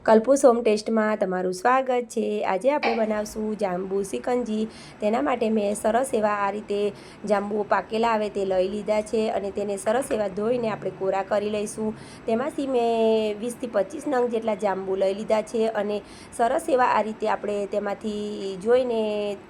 કલ્પૂસ home ટેસ્ટમાં તમારું સ્વાગત છે। આજે આપણે બનાવશું જાંબુ સિકંજી। તેના માટે મેં સરસ એવા આ રીતે જાંબુ પાકેલા આવે તે લઈ લીધા છે અને તેને સરસ એવા ધોઈને આપણે કોરા કરી લઈશું। તેમાંથી મેં 20થી 25 નંગ જેટલા જાંબુ લઈ લીધા છે અને સરસ એવા આ રીતે આપણે તેમાંથી જોઈને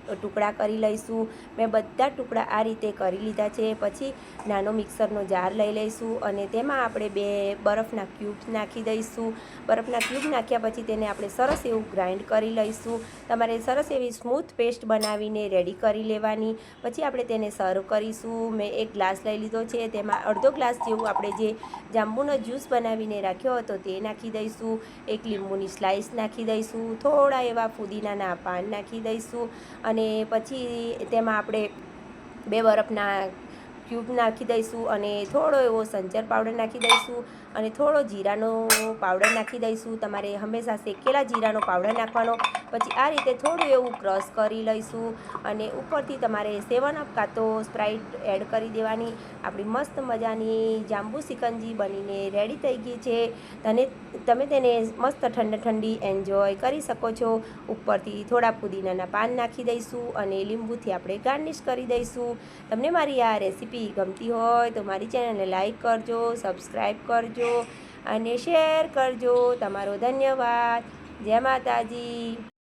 ટુકડા કરી લઈશું। મેં બધા ટુકડા આ રીતે કરી લીધા છે। પછી નાનો મિક્સરનો જાર લઈ લઈશું અને તેમાં આપણે 2 બરફના ક્યુબ્સ નાખી દઈશું। બરફના ક્યુબ નાખ્યા પછી તેને આપણે સરસ એવું ગ્રાઇન્ડ કરી લઈશું। તમારે સરસ એવી સ્મૂથ પેસ્ટ બનાવીને રેડી કરી લેવાની। પછી આપણે તેને સર્વ કરીશું। મેં 1 ગ્લાસ લઈ લીધો છે, તેમાં અડધો ગ્લાસ જેવું આપણે જે જાંબુનો જ્યુસ બનાવીને રાખ્યો હતો તે નાખી દઈશું। 1 લીંબુની સ્લાઇસ નાખી દઈશું। થોડા એવા ફુદીનાના પાન નાખી દઈશું અને પછી તેમાં આપણે 2 બરફના ક્યુબ નાખી દઈશું અને થોડો એવો સંચર પાવડર નાખી દઈશું અને થોડો જીરાનો પાવડર નાખી દઈશું। તમારે હંમેશા શેકેલા જીરાનો પાવડર નાખવાનો। પછી આ રીતે થોડું એવું ક્રશ કરી લઈશું અને ઉપરથી તમારે 7 અપ કાં તો સ્પ્રાઇટ એડ કરી દેવાની। આપણી મસ્ત મજાની જાંબુ સિકંજી બનીને રેડી થઈ ગઈ છે। તમે તેને મસ્ત ઠંડી એન્જોય કરી શકો છો। ઉપરથી થોડા પુદીનાના પાન નાખી દઈશું અને લીંબુથી આપણે ગાર્નિશ કરી દઈશું। તમને મારી આ રેસીપી ગમતી હોય તો મારી ચેનલને લાઈક કરજો, સબસ્ક્રાઈબ કરજો અને શેર કરજો। તમારો ધન્યવાદ। જય માતાજી।